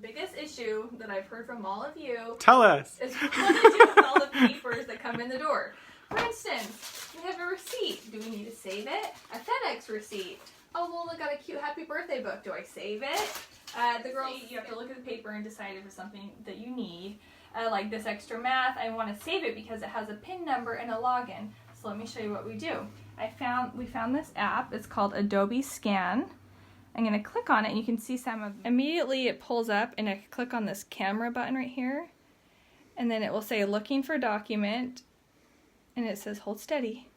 biggest issue that I've heard from all of you Tell us. is what to do with all the papers that come in the door. For instance, we have a receipt. Do we need to save it? A FedEx receipt. Oh, well, I got a cute happy birthday book. Do I save it? The girls, you have to look at the paper and decide if it's something that you need. Like this extra math, I want to save it because it has a PIN number and a login. So let me show you what we do. We found this app. It's called Adobe Scan. I'm going to click on it and you can see some of them. Immediately it pulls up and I click on this camera button right here. And then it will say looking for document and it says hold steady.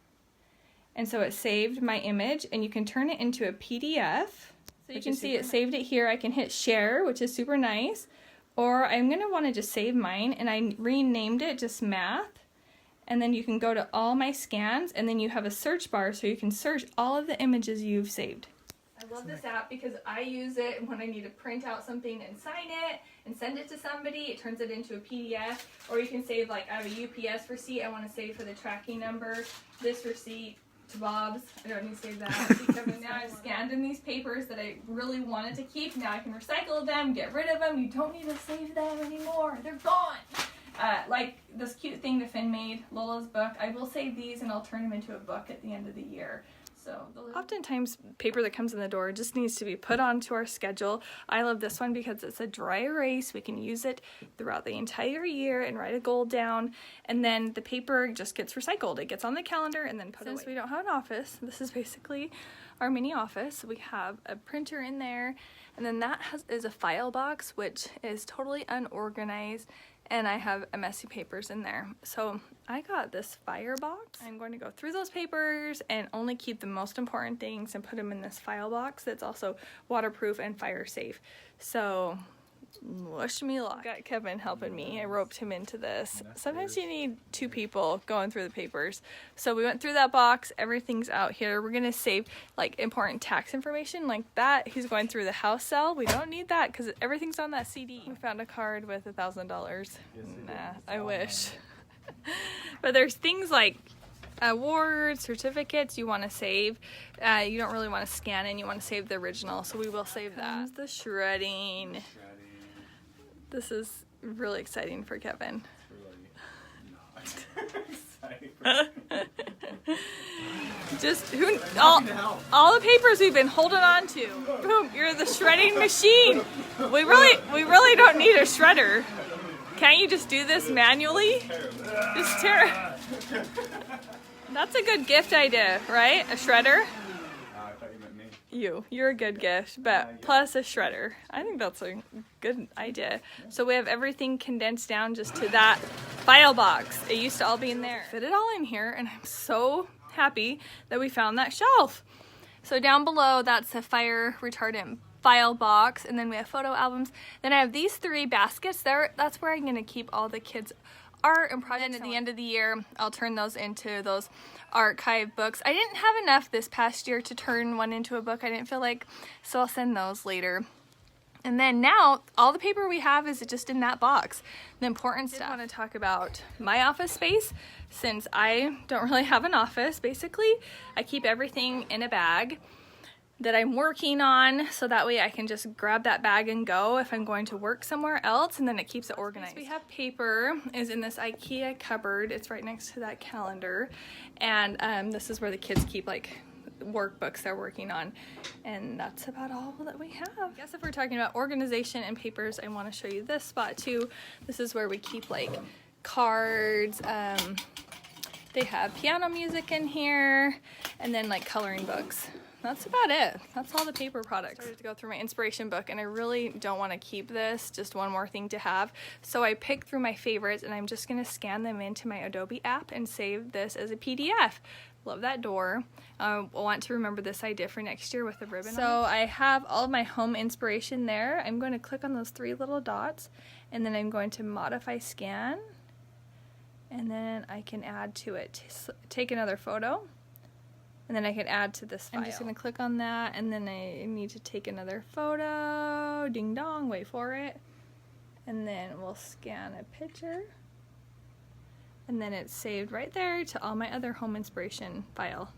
And so it saved my image and you can turn it into a PDF. So you can see it saved it here. I can hit share, which is super nice. Or I'm going to want to just save mine and I renamed it just math. And then you can go to all my scans and then you have a search bar so you can search all of the images you've saved. I love this app because I use it when I need to print out something and sign it and send it to somebody. It turns it into a PDF. Or you can save, like, I have a UPS receipt. I want to save for the tracking number. This receipt to Bob's. I don't need to save that. Now I've scanned in these papers that I really wanted to keep. Now I can recycle them, get rid of them. You don't need to save them anymore. They're gone. Like this cute thing that Finn made, Lola's book. I will save these and I'll turn them into a book at the end of the year. So oftentimes paper that comes in the door just needs to be put onto our schedule. I love this one because it's a dry erase. We can use it throughout the entire year and write a goal down, and then the paper just gets recycled. It gets on the calendar and then put away. Since we don't have an office, this is basically our mini office. We have a printer in there, and then that is a file box, which is totally unorganized, and I have messy papers in there. So I got this fire box. I'm going to go through those papers and only keep the most important things and put them in this file box that's also waterproof and fire safe. So wish me luck. Got Kevin helping me. I roped him into this. Sometimes you need two people going through the papers. So we went through that box. Everything's out here. We're gonna save like important tax information like that. He's going through the house sale. We don't need that because everything's on that CD. We found a card with $1,000. Nah, I wish. But there's things like awards, certificates you want to save. You don't really want to scan in. You want to save the original. So we will save that. The shredding. This is really exciting for Kevin. It's really not exciting. Just all the papers we've been holding on to. Boom! You're the shredding machine. We really don't need a shredder. Can't you just do this manually? Just tear. That's a good gift idea, right? A shredder. I thought you meant me. You're a good gift, but plus a shredder. I think that's a good idea. So we have everything condensed down just to that file box. It used to all be in there. Fit it all in here, and I'm so happy that we found that shelf. So down below, that's a fire retardant file box, and then we have photo albums. Then I have these 3 baskets there. That's where I'm gonna keep all the kids' art and projects. And at the end of the year, I'll turn those into those archive books. I didn't have enough this past year to turn one into a book. I didn't feel like, so I'll send those later. And then now, all the paper we have is just in that box. The important stuff. I want to talk about my office space. Since I don't really have an office, basically, I keep everything in a bag that I'm working on, so that way I can just grab that bag and go if I'm going to work somewhere else, and then it keeps it organized. We have paper is in this IKEA cupboard. It's right next to that calendar, and this is where the kids keep like workbooks they're working on, and that's about all that we have. I guess if we're talking about organization and papers, I want to show you this spot too. This is where we keep like cards. They have piano music in here, and then like coloring books. That's about it. That's all the paper products. I started to go through my inspiration book, and I really don't want to keep this, just one more thing to have. So I picked through my favorites, and I'm just going to scan them into my Adobe app and save this as a PDF. Love that door. I want to remember this idea for next year with a ribbon. So I have all of my home inspiration there. I'm going to click on those 3 little dots, and then I'm going to modify scan, and then I can add to it. Take another photo. And then I can add to this file. I'm just going to click on that, and then I need to take another photo. Ding dong, wait for it. And then we'll scan a picture. And then it's saved right there to all my other home inspiration file.